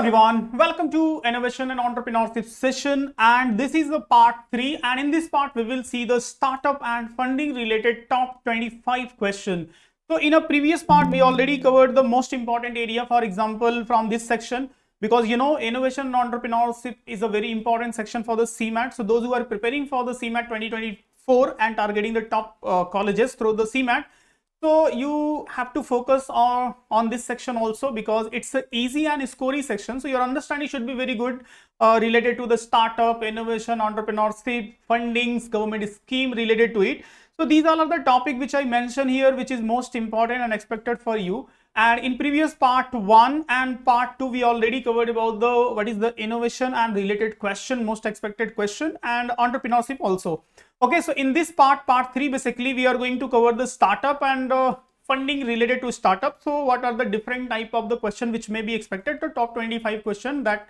everyone, welcome to Innovation and Entrepreneurship session, and this is the part 3, and in this part we will see the startup and funding related top 25 question. So in a previous part we already covered the most important area, for example from this section, because you know innovation and entrepreneurship is a very important section for the CMAT. So those who are preparing for the CMAT 2024 and targeting the top colleges through the CMAT, so you have to focus on this section also, because it's an easy and scory section. So your understanding should be very good related to the startup, innovation, entrepreneurship, fundings, government scheme related to it. So these all are the topic which I mentioned here, which is most important and expected for you. And in previous part 1 and part 2 we already covered about the what is the innovation and related question, most expected question, and entrepreneurship also. Okay, so in this part 3, basically we are going to cover the startup and funding related to startup. So what are the different type of the question which may be expected, the top 25 question that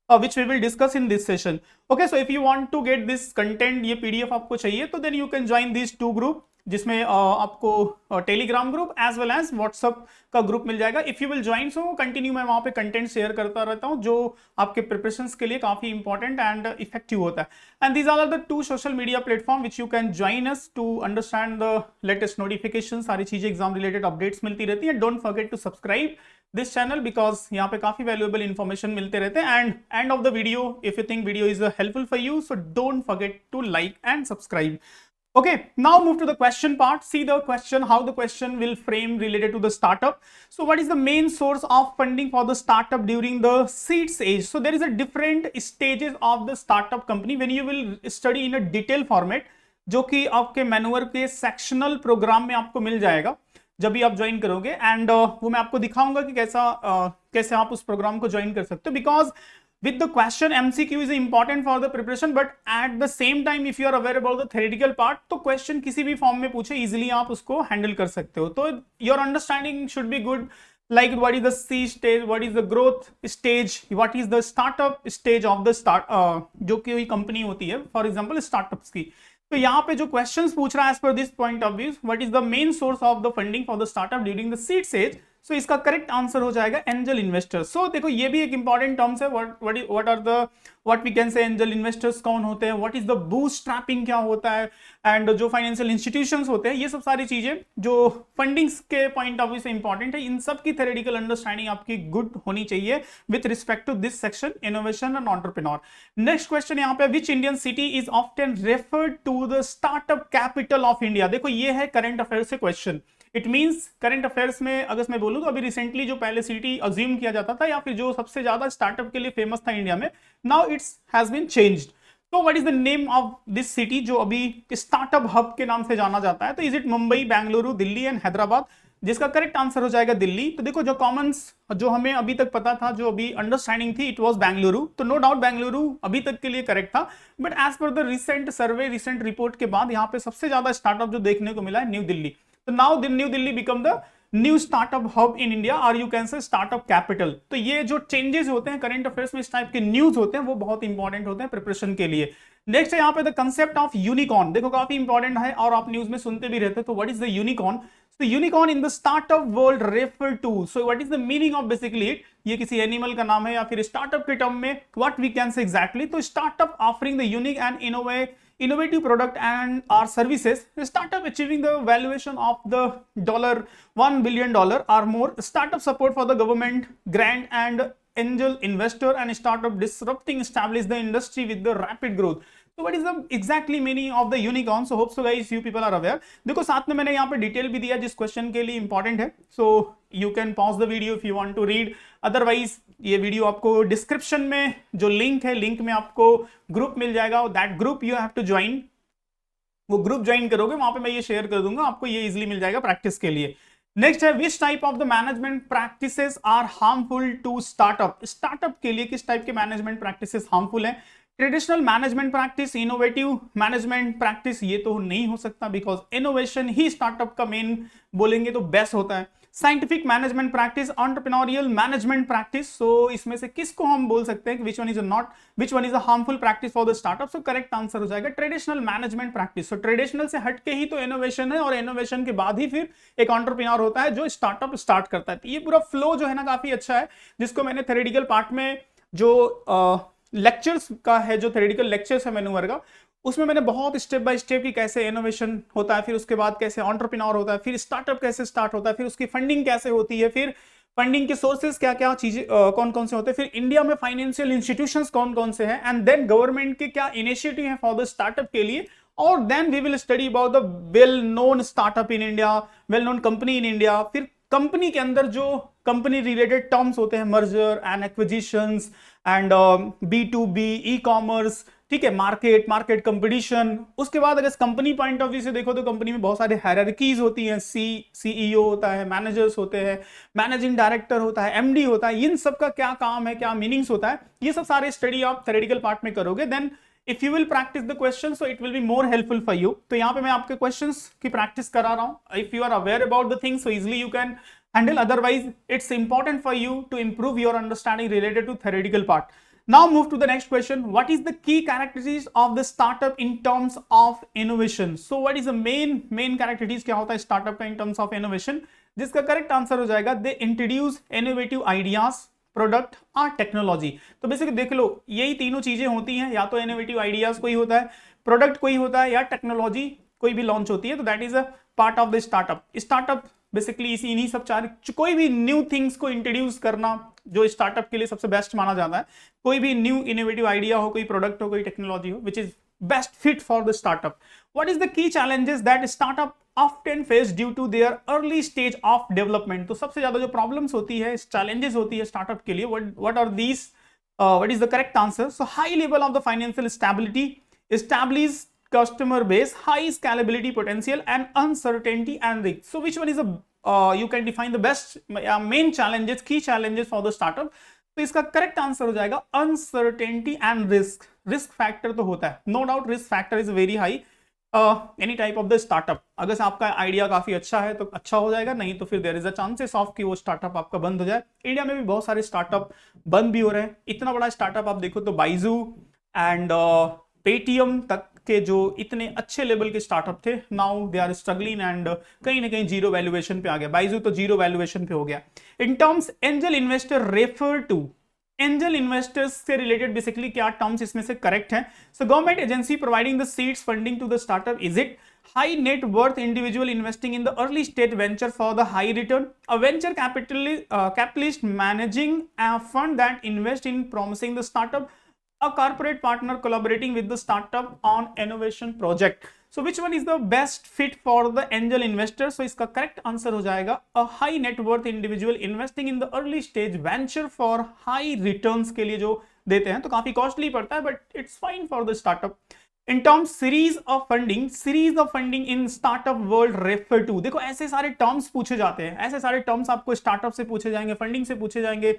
which we will discuss in this session. Okay, so if you want to get this content, ये PDF आपको चाहिए, तो then you can join these two group, जिसमें आपको Telegram group as well as WhatsApp का group मिल जाएगा. If you will join, so continue मैं वहां पे कंटेंट शेयर करता रहता हूं जो आपके प्रिपरेशंस के लिए काफी इंपॉर्टेंट एंड इफेक्टिव होता है. And these are the two social media platform which you can join us to understand the latest notification. सारी चीजें एग्जाम रिलेटेड अपडेट्स मिलती रहती है. Don't forget to subscribe this channel, because यहाँ पे काफी वैल्यूएबल इन्फॉर्मेशन मिलते रहते हैं. And end of the video, if you think video is helpful for you, so don't forget to like and subscribe. Okay, now move to the question part. See the question, how the question will frame related to the startup. So what is the main source of funding for the startup during the seed stage? So there is a different stages of the startup company when you will study in a detail format, जो कि आपके manual के sectional programme में आपको मिल जाएगा जब भी आप ज्वाइन करोगे. एंड वो मैं आपको दिखाऊंगा कि कैसे आप उस प्रोग्राम को ज्वाइन कर सकते हो. Because with the question, MCQ is important for the preparation, but at the same time if you are aware about the theoretical part, तो question किसी भी फॉर्म में पूछे easily आप उसको हैंडल कर सकते हो. तो your understanding should be good, like what is the C stage, what is the growth stage, what is the startup stage of the जो कि कोई कंपनी होती है, फॉर एग्जाम्पल स्टार्टअप्स की. तो यहाँ पे जो क्वेश्चंस पूछ रहा है, as per this point of view, what is the main source of the funding for the startup during the seed stage. So इसका करेक्ट आंसर हो जाएगा एंजल इन्वेस्टर्स. सो देखो ये भी एक इंपॉर्टेंट टर्म्स है. What we can say angel investors कौन होते हैं, व्हाट इज द बूटस्ट्रैपिंग क्या होता है, एंड जो फाइनेंशियल इंस्टीट्यूशंस होते हैं, ये सब सारी चीजें जो फंडिंग्स के पॉइंट ऑफ व्यू से इंपॉर्टेंट है, इन सब की थ्योरेटिकल अंडरस्टैंडिंग आपकी गुड होनी चाहिए with respect to this section, innovation and entrepreneur. Next question यहाँ पे, which Indian city is often referred to the startup capital of India. देखो ये है करंट अफेयर से क्वेश्चन. इट मीन्स करंट अफेयर्स में अगर मैं बोलूं तो अभी रिसेंटली जो पहले सिटी अज्यूम किया जाता था या फिर जो सबसे ज्यादा स्टार्टअप के लिए फेमस था इंडिया में, now it's has been changed. तो what is the name of this city जो अभी स्टार्टअप हब के नाम से जाना जाता है? तो is it Mumbai, Bengaluru, Delhi and Hyderabad, जिसका करेक्ट आंसर हो जाएगा दिल्ली. तो देखो जो कॉमन्स जो हमें अभी तक पता था, जो अभी अंडरस्टैंडिंग थी, इट वाज बेंगलुरु. तो नो डाउट बेंगलुरु अभी तक के लिए करेक्ट था, but as per the recent survey, recent report के बाद यहाँ पे सबसे ज्यादा स्टार्टअप जो देखने को मिला है न्यू दिल्ली. तो now New Delhi become the new startup hub in India, और you can say startup capital. तो ये जो चेंजेस होते हैं करंट अफेयर्स में, इस टाइप के न्यूज होते हैं, वो बहुत इंपॉर्टेंट होते हैं प्रिपरेशन के लिए. नेक्स्ट है यहाँ पे द कंसेप्ट ऑफ यूनिकॉर्न. देखो काफी इंपॉर्टेंट है और आप न्यूज में सुनते भी रहते हैं. तो what is the unicorn? So unicorn in the startup world refer to. So what is the meaning of basically it? ये किसी एनिमल का नाम है या फिर स्टार्टअप के टर्म में what we can say exactly? तो startup offering the unique and innovative product and our services. Startup achieving the valuation of the $1 billion or more. Startup support for the government grant and angel investor, and startup disrupting establish the industry with the rapid growth. So what is the exactly meaning of the unicorn? So hope so guys you people are aware. देखो साथ में मैंने यहाँ पे detail भी दिया जिस question के लिए इंपॉर्टेंट है. So you can pause the video if you want to read. Otherwise ये वीडियो आपको डिस्क्रिप्शन में जो लिंक है, लिंक में आपको ग्रुप मिल जाएगा. That group you have to join. वो ग्रुप ज्वाइन करोगे, वहां पे मैं ये शेयर कर दूंगा, आपको ये इजिली मिल जाएगा प्रैक्टिस के लिए. नेक्स्ट है, which type of the management practices are harmful to startup. Startup के लिए किस टाइप के मैनेजमेंट प्रैक्टिसेस हार्मफुल है? Traditional management practice, innovative management practice, ये तो नहीं हो सकता, बिकॉज इनोवेशन ही स्टार्टअप का मेन बोलेंगे तो बेस्ट होता है. Scientific management practice, entrepreneurial management practice. So इसमें से किसको हम बोल सकते हैं कि which one is a harmful practice for the startup? So correct answer हो जाएगा ट्रेडिशनल मैनेजमेंट प्रैक्टिस। सो ट्रेडिशनल से हटके ही तो इनोवेशन है, और इनोवेशन के बाद ही फिर एक एंटरप्रेन्योर होता है जो स्टार्टअप स्टार्ट करता है। तो ये पूरा फ्लो जो है ना काफी अच्छा है, जिसको मैंने थ्योरेटिकल पार्ट में जो लेक्चर्स का है, जो थ्योरेटिकल लेक्चर्स है मैन्युअर का, उसमें मैंने बहुत स्टेप बाय स्टेप की कैसे इनोवेशन होता है, फिर उसके बाद कैसे एंटरप्रेन्योर होता है, फिर स्टार्टअप कैसे स्टार्ट होता है, फिर उसकी फंडिंग कैसे होती है, फिर फंडिंग के सोर्सेज क्या क्या चीजें कौन कौन से होते हैं, फिर इंडिया में फाइनेंशियल इंस्टीट्यूशंस कौन कौन से हैं, एंड देन गवर्नमेंट के क्या इनिशिएटिव है फॉर द स्टार्टअप के लिए, और then we will study about the well known startup in India, well known company in India. फिर कंपनी के अंदर जो कंपनी रिलेटेड टर्म्स होते हैं, merger and acquisitions and B2B, e commerce, ठीक है, मार्केट कंपटीशन। उसके बाद अगर कंपनी पॉइंट ऑफ व्यू से देखो तो कंपनी में बहुत सारे हायरार्कीज होती हैं, CEO होता है, मैनेजर्स होते हैं, मैनेजिंग डायरेक्टर होता है, MD होता है, इन सब का क्या काम है, क्या मीनिंग्स होता है, ये सब सारे स्टडी आप थ्योरेटिकल पार्ट में करोगे। Then if you will practice the question, so it will be more helpful for you. तो यहाँ पे मैं आपके क्वेश्चंस की प्रैक्टिस करा रहा हूँ। If you are aware about the things, so easily you can handle, otherwise it's important for you to improve your understanding related to theoretical part. Now move to the next question. What is the key characteristics of the startup in terms of innovation? So what is the main characteristics क्या होता है startup का in terms of innovation? जिसका correct answer हो जाएगा they introduce innovative ideas, product और technology. तो basically देख लो, यही तीनों चीजें होती हैं, या तो इनोवेटिव आइडियाज कोई होता है, प्रोडक्ट कोई होता है, या टेक्नोलॉजी कोई भी लॉन्च होती है। तो that is a part of the startup. Startup basically इन्हीं सब चार, कोई भी न्यू थिंग्स को इंट्रोड्यूस करना जो स्टार्टअप के लिए सबसे बेस्ट माना जाता है। कोई भी न्यू इनोवेटिव आइडिया हो, कोई प्रोडक्ट हो, कोई टेक्नोलॉजी हो, which is best fit for the startup. What is the key challenges that startup often face due to their early stage of development? तो सबसे ज्यादा जो problems होती है, challenges होती है startup के लिए, what are these? What is the correct answer? So high level of the financial stability, established customer base, high scalability potential, and uncertainty and risk. So which one is you can define the best main challenges, key challenges for the startup? तो इसका correct answer हो जाएगा uncertainty and risk. Risk factor तो होता है, no doubt risk factor is very high any type of the startup. अगर से आपका आइडिया काफी अच्छा है तो अच्छा हो जाएगा, नहीं तो फिर there is a chances of कि वो स्टार्टअप आपका बंद हो जाए। इंडिया में भी बहुत सारे स्टार्टअप बंद भी हो रहे हैं। इतना बड़ा स्टार्टअप आप देखो तो बाइजू एंड पेटीएम तक के जो इतने अच्छे लेवल के स्टार्टअप थे, now they are struggling and कहीं ना कहीं जीरो वैल्यूएशन पे आ गया। बाइजू तो जीरो वैल्यूएशन पे हो गया। In terms angel investor refer to, angel investors से रिलेटेड बेसिकली क्या टर्म्स इसमें से करेक्ट है? So government agency providing the seeds funding to the startup, is it high net worth individual investing in the early stage venture for the high return, a venture capitalist managing a fund that invest in promising the startup, a corporate partner collaborating with the startup on innovation project. So which one is the best fit for the angel investor? So इसका correct answer हो जाएगा a high net worth individual investing in the early stage venture for high returns के लिए जो देते हैं, तो काफी कॉस्टली पड़ता है, but it's fine for the startup. In terms series of funding in startup world refer to. देखो ऐसे सारे टर्म्स पूछे जाते हैं, ऐसे सारे टर्म्स आपको स्टार्टअप से पूछे जाएंगे, फंडिंग से पूछे जाएंगे,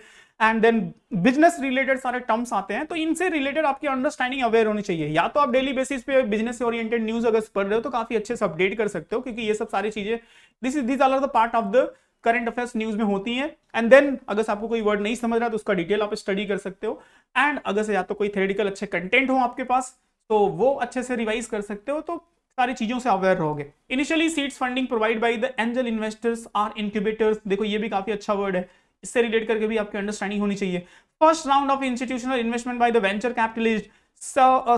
एंड देन बिजनेस रिलेटेड सारे टर्म्स आते हैं। तो इनसे रिलेटेड आपकी अंडरस्टैंडिंग अवेयर होनी चाहिए। या तो आप डेली बेसिस पे बिजनेस से ओरिएंटेड न्यूज अगर पढ़ रहे हो तो काफी अच्छे से अपडेट कर सकते हो, क्योंकि ये सब सारी चीजें these are the part of the current affairs news में होती हैं। एंड देन अगर आपको कोई वर्ड नहीं समझ रहा तो उसका डिटेल आप स्टडी कर सकते हो। एंड अगर से या तो कोई थ्योरेटिकल अच्छे कंटेंट हो आपके पास तो वो अच्छे से रिवाइज कर सकते हो, तो सारी चीजों से अवेयर रहोगे। Initially seeds funding provide by the angel investors or incubators. देखो ये भी काफी अच्छा वर्ड है, इससे रिलेट करके भी आपकी अंडरस्टैंडिंग होनी चाहिए। First round of institutional investment by the venture capitalist,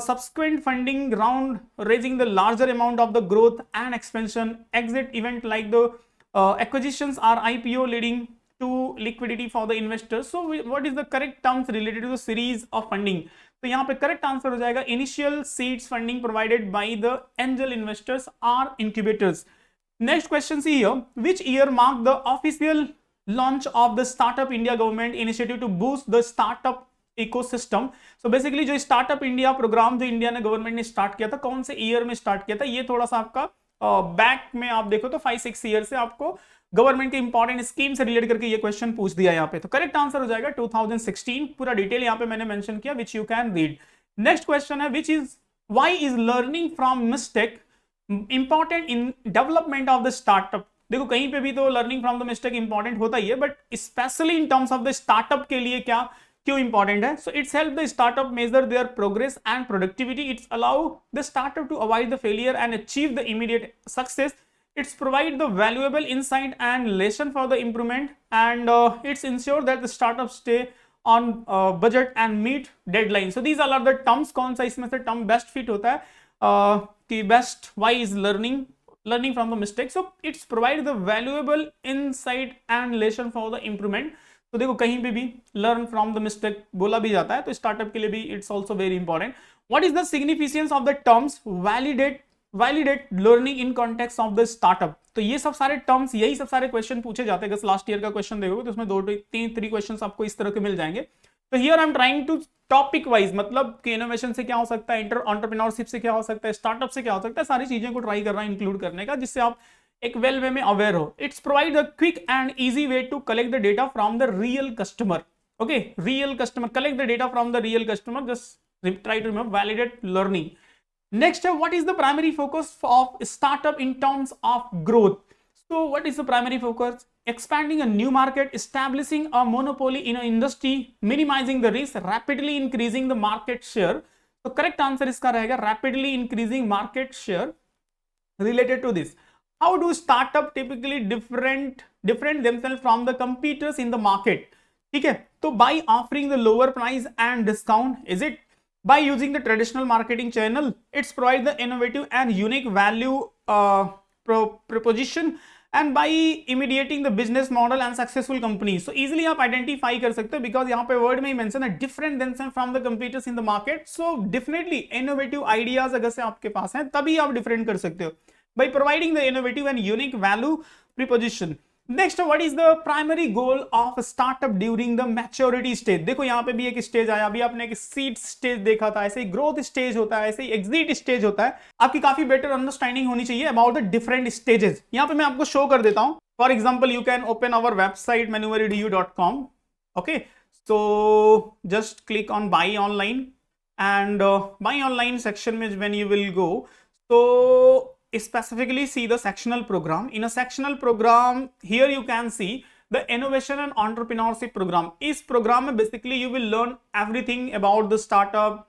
subsequent funding round raising the larger amount of the growth and expansion, exit event like the acquisitions or IPO leading to liquidity for the investors. So what is the correct terms related to the series of funding? तो यहाँ पे correct answer हो जाएगा initial seeds funding provided by the angel investors or incubators. Next question see here, which year mark the official launch of the startup India government initiative to boost the startup ecosystem? So basically जो startup India program जो India ने government ने start किया था, कौन से year में start किया था? ये थोड़ा सा आपका बैक में आप देखो तो 5-6 ईयर से आपको गवर्नमेंट के इंपॉर्टेंट स्कीम से रिलेट करके ये क्वेश्चन पूछ दिया यहाँ पे। तो करेक्ट आंसर हो जाएगा 2016। पूरा डिटेल यहाँ पे मैंने मेंशन किया, which you can read. Next question है, why is learning from mistake important in development of the startup? देखो कहीं पे भी तो learning from the mistake important होता ही है, but specially in terms of the startup के लिए क्या क्यों इंपॉर्टेंट है? So it's help the startup measure their progress and productivity, it's allow the startup to avoid the failure and achieve the immediate success, it's provide the valuable insight and lesson for the improvement, and it's ensure that the startup stay on budget and meet deadline. So these all are the terms. कौन सा इसमें से term best fit होता है कि best why is learning from the mistake. So it's provide the valuable insight and lesson for the improvement. तो देखो कहीं पे भी learn from the mistake बोला भी जाता है, तो स्टार्टअप के लिए भी it's also very important. What is the significance of the terms validate learning in context of the startup? तो ये सब सारे टर्म्स, यही सब सारे क्वेश्चन पूछे जाते हैं। अगर लास्ट ईयर का क्वेश्चन देखोगे तो उसमें 2-3 क्वेश्चंस आपको इस तरह के मिल जाएंगे। तो here I am trying to topic wise, मतलब कि इनोवेशन से क्या हो सकता है, एंटरप्रेन्योरशिप से क्या हो सकता है, स्टार्टअप से क्या हो सकता है, सारी चीजें को ट्राई कर रहा है इंक्लूड करने का, जिससे आप एक वेल वे में अवेयर हो। It's provide a quick and easy way to collect the data from the real customer. Okay, real customer, collect the data from the real customer, just try to remember validate learning. Next, what is the primary focus of startup in terms of growth? So what is the primary focus? Expanding a new market, establishing a monopoly in an industry, minimizing the risk, rapidly increasing the market share. तो correct answer इसका रहेगा rapidly increasing market share. Related to this, how do startup typically different themselves from the competitors in the market? ठीक है, तो by offering the lower price and discount, is it by using the traditional marketing channel? It's provide the innovative and unique value proposition, and by imitating the business model and successful companies. So easily आप identify कर सकते हो, because यहाँ पे word में ही mention है different themselves from the competitors in the market. So definitely innovative ideas अगर से आपके पास हैं तभी आप different कर सकते हो, by providing the innovative and unique value proposition. Next, what is the primary goal of startup during the maturity stage? देखो यहाँ पे भी एक स्टेज आया, अभी आपने एक सीड स्टेज देखा था, ऐसे ही ग्रोथ स्टेज होता है, ऐसे ही एग्जिट स्टेज होता है। आपकी काफी बेटर अंडरस्टैंडिंग होनी चाहिए अबाउट द डिफरेंट स्टेजेस। यहाँ पे मैं आपको शो कर देता हूँ। For example, you can open our website manuvaredu.com. Okay, so just click on by online, and by online section में व्हेन यू विल गो, तो specifically see the sectional program. In a sectional program, here you can see the innovation and entrepreneurship program. इस program में basically you will learn everything about the startup,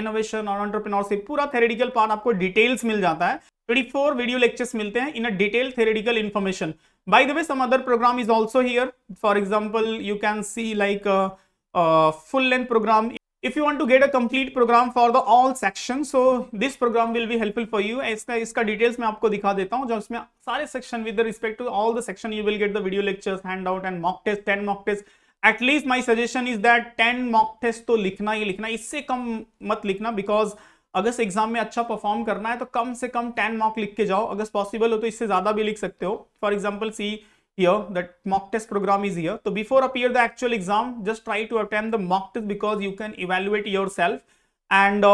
innovation और entrepreneurship. पूरा theoretical part आपको details मिल जाता है। 24 video lectures मिलते हैं in a detailed theoretical information. By the way, some other program is also here. For example, you can see like a full length program. If you want to get a complete program for the all sections, so this program will be helpful for you. इसका details मैं आपको दिखा देता हूँ, जो इसमें सारे section with respect to all the section you will get the video lectures, hand out and mock test, 10 mock test. At least my suggestion is that 10 mock test तो लिखना ही लिखना, इससे कम मत लिखना, बिकॉज अगर इग्जाम में अच्छा परफॉर्म करना है तो कम से कम 10 मॉक लिख के जाओ। अगर पॉसिबल हो तो इससे ज्यादा भी लिख सकते हो। For example, see here that mock test program is here. So before appear the actual exam, just try to attempt the mock test, because you can evaluate yourself, and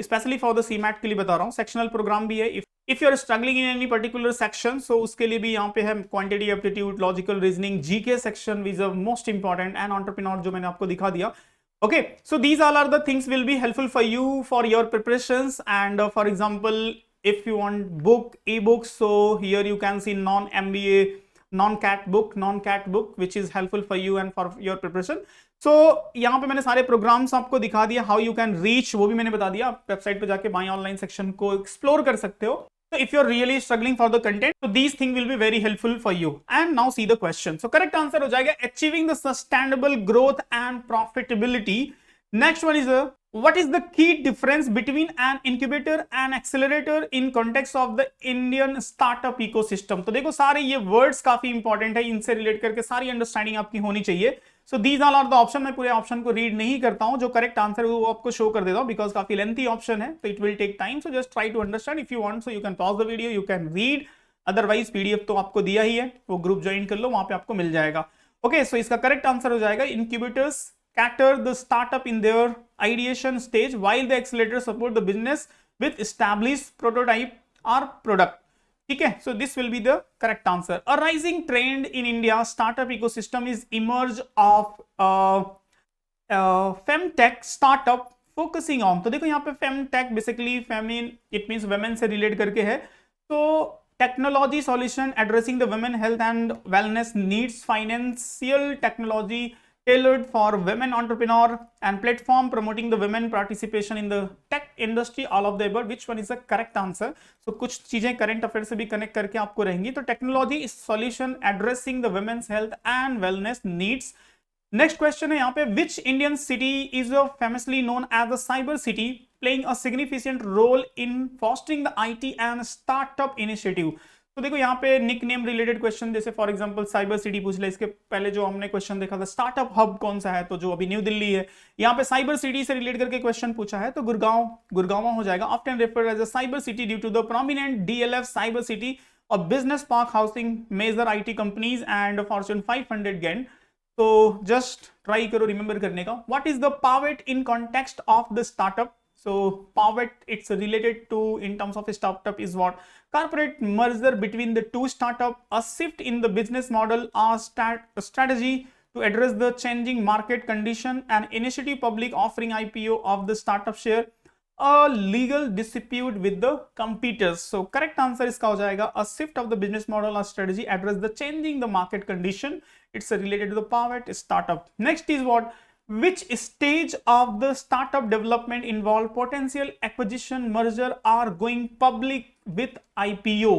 especially for the CMAT के लिए बता रहा हूँ। sectional program भी है। if you are struggling in any particular section, so उसके लिए भी यहाँ पे है quantity aptitude, logical reasoning, GK section is the most important, and entrepreneur जो मैंने आपको दिखा दिया। Okay, so these all are the things will be helpful for you for your preparations, and for example, if you want book, e-books, so here you can see non-MBA non-cat book which is helpful for you and for your preparation. So यहाँ पे मैंने सारे programmes आपको दिखा दिया, how you can reach वो भी मैंने बता दिया। आप वेबसाइट पे जाके बाई ऑनलाइन सेक्शन को एक्सप्लोर कर सकते हो। So if you're really struggling for the content, so these things will be very helpful for you. And now see the question. So correct answer हो जाएगा achieving the sustainable growth and profitability. Next one is what is the key difference between an incubator and accelerator in context of the Indian startup ecosystem? तो देखो सारे ये words काफी important है, इनसे relate करके सारी अंडरस्टैंडिंग आपकी होनी चाहिए। So these all are the option. मैं पूरे ऑप्शन को रीड नहीं करता हूं, जो करेक्ट आंसर है वो आपको शो कर देता हूं, बिकॉज काफी लेंथी ऑप्शन है, तो it will take time. So just try to understand. If you want so you can pause the video, you can read, otherwise PDF तो आपको दिया ही है, वो ग्रुप ज्वाइन कर लो, वहां पे आपको मिल जाएगा। ओके, सो इसका करेक्ट आंसर हो जाएगा incubators cater the startup in their ideation stage, while the accelerators support the business with established prototype or product. ठीक है, so this will be the correct answer. A rising trend in India startup ecosystem is emerge of femtech startup focusing on. तो देखो यहाँ पे femtech basically feminine, it means women से relate करके है। तो technology solution addressing the women health and wellness needs, financial technology tailored for women entrepreneur, and platform promoting the women participation in the tech industry. All of the above, which one is the correct answer? So कुछ चीजें current affair से भी connect करके आपको रहेंगी. तो technology solution addressing the women's health and wellness needs. Next question है यहाँ पे, which Indian city is famously known as the cyber city, playing a significant role in fostering the IT and startup initiative. तो देखो यहाँ पे nick name related question, जैसे for example cyber city पूछ ले. इसके पहले जो हमने क्वेश्चन देखा था स्टार्टअप हब कौन सा है, तो जो अभी न्यू दिल्ली है. यहाँ पे साइबर सिटी से रिलेट करके क्वेश्चन पूछा है, तो गुड़गांव हो जाएगा. Often referred as a cyber city due to the prominent DLF cyber city, a business park housing major IT companies and Fortune 500 giants. तो जस्ट ट्राई करो रिमेंबर करने का. What is the pivot in context of the startup? So POVET, it's related to in terms of a startup is what? Corporate merger between the two startup, a shift in the business model or strategy to address the changing market condition, an initiative public offering IPO of the startup share, a legal dispute with the competitors. So correct answer इसका हो जाएगा a shift of the business model or strategy address the changing the market condition. It's related to the POVET startup. Next is what? Which stage of the startup development involve potential acquisition, merger or going public with IPO?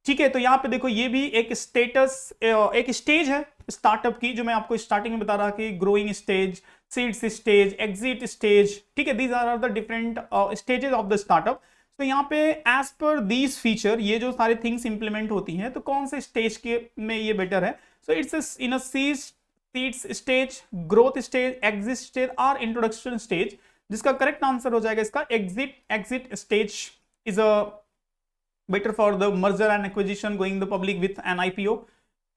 ठीक है, तो यहाँ पे देखो ये भी एक एक स्टेज है स्टार्टअप की, जो मैं आपको स्टार्टिंग में बता रहा कि growing stage, seeds stage, exit stage. ठीक है, these are the different stages of the startup. तो यहाँ पे एज पर दीज फीचर ये जो सारे थिंग्स इंप्लीमेंट होती हैं, तो कौन से स्टेज के में ये बेटर है? So it's in a seeds stage, growth stage, exit stage और इंट्रोडक्शन स्टेज. जिसका करेक्ट आंसर हो जाएगा इसका exit stage is a better for the merger and acquisition going the public with an IPO.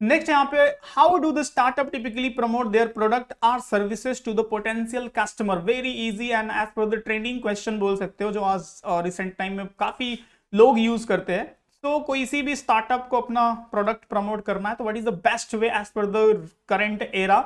Next यहाँ पे, how do the startup typically promote their product और services to the potential customer? Very easy and as per the trending question बोल सकते हो, जो आज recent time में काफी लोग यूज करते हैं. तो कोई सी भी स्टार्टअप को अपना प्रोडक्ट प्रमोट करना है, तो what is the best way as per the current era?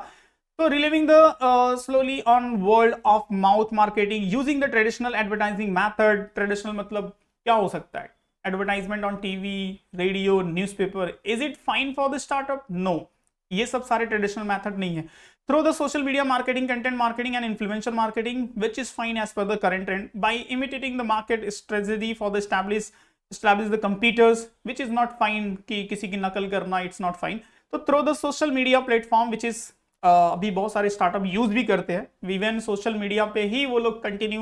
तो relying the solely on word of mouth marketing using the traditional advertising method. Traditional मतलब क्या हो सकता है? Advertisement on TV, radio, newspaper. Is it fine for the startup? No, ये सब सारे traditional method नहीं है. Through the social media marketing, content marketing and influencer marketing, which is fine as per the current trend. By imitating the market strategy for the establish the competitors, which is not fine कि किसी की नकल करना, it's not fine. तो through the social media platform, which is अभी बहुत सारे startup use भी करते हैं. इवन सोशल मीडिया पे ही वो लोग continue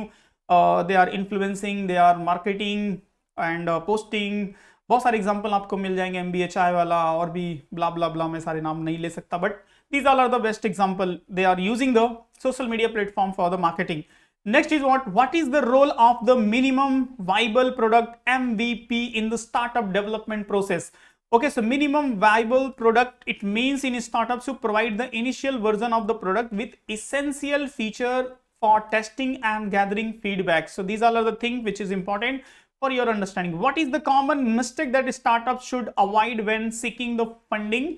they are influencing, they are marketing and posting. बहुत सारे एग्जांपल आपको मिल जाएंगे, MBA चाय वाला और भी ब्ला ब्ला ब्ला, मैं सारे नाम नहीं ले सकता, but these all are the best example. They are using the social media platform for the marketing. Next is what is the role of the minimum viable product, MVP, in the startup development process? Okay, so minimum viable product, it means in startups to provide the initial version of the product with essential feature for testing and gathering feedback. So these all are the things which is important for your understanding. What is the common mistake that startups should avoid when seeking the funding?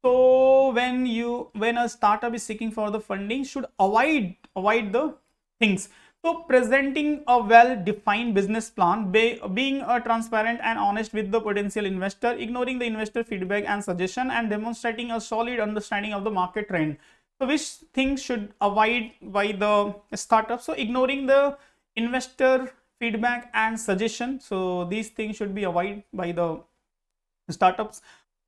So when a startup is seeking for the funding, should avoid the things. So presenting a well-defined business plan, being transparent and honest with the potential investor, ignoring the investor feedback and suggestion, and demonstrating a solid understanding of the market trend. So which things should avoid by the startup? So ignoring the investor feedback and suggestion. So these things should be avoided by the startups.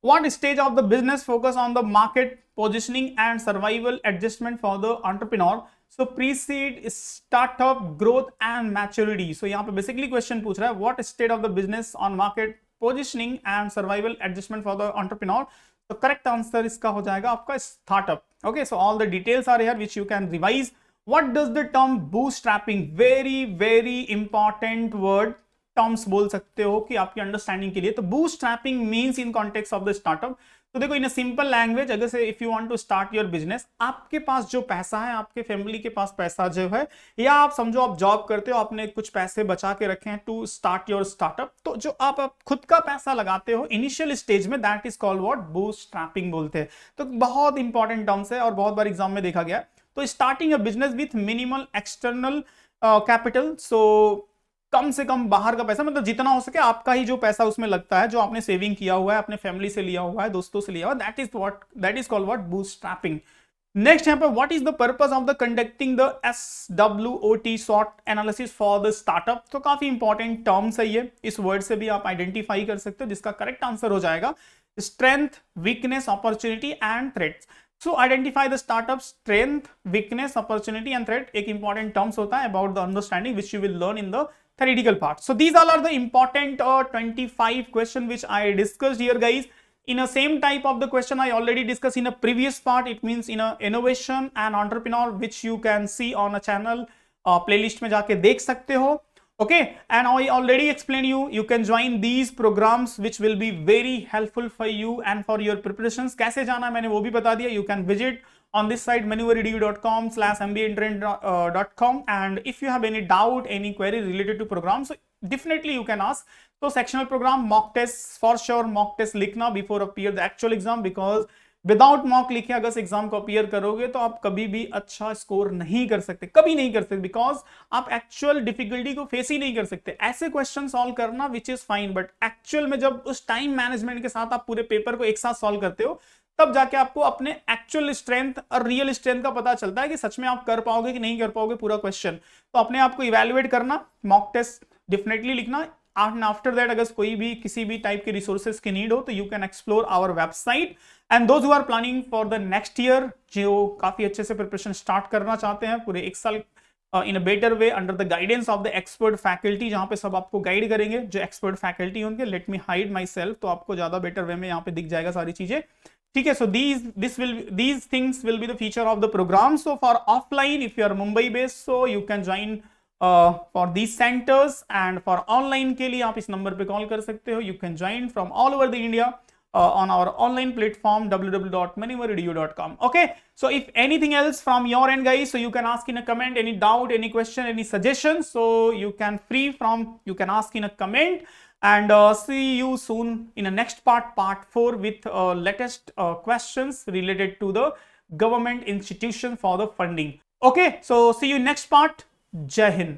What stage of the business focus on the market positioning and survival adjustment for the entrepreneur? So pre-seed, startup, growth and maturity. So यहाँ पे basically question पूछ रहा है, what state of the business on market positioning and survival adjustment for the entrepreneur? So correct answer इसका हो जाएगा आपका startup. Okay, so all the details are here which you can revise. What does the term bootstrapping? Very important word. Terms बोल सकते हो कि आपकी understanding के लिए. तो bootstrapping means in context of the startup. तो देखो इन अ सिंपल लैंग्वेज, अगर से if you want to start your business, आपके पास जो पैसा है, आपके फैमिली के पास पैसा जो है, या आप समझो आप जॉब करते हो, आपने कुछ पैसे बचा के रखे हैं टू स्टार्ट योर स्टार्टअप, तो जो आप खुद का पैसा लगाते हो इनिशियल स्टेज में, that is called what? Bootstrapping बोलते हैं. तो बहुत इंपॉर्टेंट टर्म्स है और बहुत बार एग्जाम में देखा गया. तो starting a business with minimal external capital. So कम से कम बाहर का पैसा, मतलब जितना हो सके आपका ही जो पैसा उसमें लगता है, जो आपने सेविंग किया हुआ है, अपने फैमिली से लिया हुआ है, दोस्तों से लिया हुआ है, that is called what, bootstrapping. Next यहाँ पे what is the purpose of the conducting the SWOT short analysis for the startup. तो काफी इंपॉर्टेंट टर्म्स है ये, इस वर्ड से भी आप आइडेंटिफाई कर सकते हो, जिसका करेक्ट आंसर हो जाएगा strength, weakness, opportunity and threats. So identify the startup strength, weakness, opportunity and threat एक इंपॉर्टेंट टर्म्स होता है about the understanding which you will learn in the theoretical part. So these all are the important 25 question which I discussed here, guys. In a same type of the question I already discussed in a previous part. It means in a innovation and entrepreneur, which you can see on a channel playlist में जाके देख सकते हो. Okay, and I already explained you can join these programs which will be very helpful for you and for your preparations. कैसे जाना मैंने वो भी बता दिया. You can visit on this site maneuveredu.com/mbainternet.com, and if you have any doubt, any query related to programs, so definitely you can ask. So sectional program, mock tests for sure, mock test लिखना before appear the actual exam, because without mock लिखे अगर exam को appear करोगे तो आप कभी भी अच्छा स्कोर नहीं कर सकते, कभी नहीं कर सकते, बिकॉज आप एक्चुअल डिफिकल्टी को फेस ही नहीं कर सकते। ऐसे क्वेश्चन सॉल्व करना विच इज फाइन, बट एक्चुअल में जब उस टाइम मैनेजमेंट के साथ आप पूरे पेपर को एक साथ सॉल्व करते हो, तब जाके आपको अपने एक्चुअल स्ट्रेंथ और रियल स्ट्रेंथ का पता चलता है कि सच में आप कर पाओगे कि नहीं कर पाओगे पूरा क्वेश्चन। तो अपने आप को इवेल्युएट करना, मॉक टेस्ट डेफिनेटली लिखना। एंड आफ्टर दैट अगर कोई भी किसी भी टाइप के रिसोर्सेज की नीड हो तो you can explore our website. And those who are planning for the next year, जो काफी अच्छे से प्रिपरेशन स्टार्ट करना चाहते हैं पूरे एक साल in a better way under the guidance of the expert faculty, जहां पे सब आपको गाइड करेंगे, जो एक्सपर्ट फैकल्टी होंगे। Let me hide myself, तो आपको ज्यादा बेटर वे में यहाँ पे दिख जाएगा सारी चीजें, ठीक है। सो these things will be the feature of the program. So for offline, if you are Mumbai based, so you can join for these centers, and for online के लिए आप इस नंबर पे कॉल कर सकते हो। You can join from all over the India on our online platform www.maneuveredu.com. Okay, so if anything else from your end, guys, so you can ask in a comment, any doubt, any question, any suggestion, so you can ask in a comment. And see you soon in the next part 4, with latest questions related to the government institution for the funding. Okay, so see you next part. Jai Hind.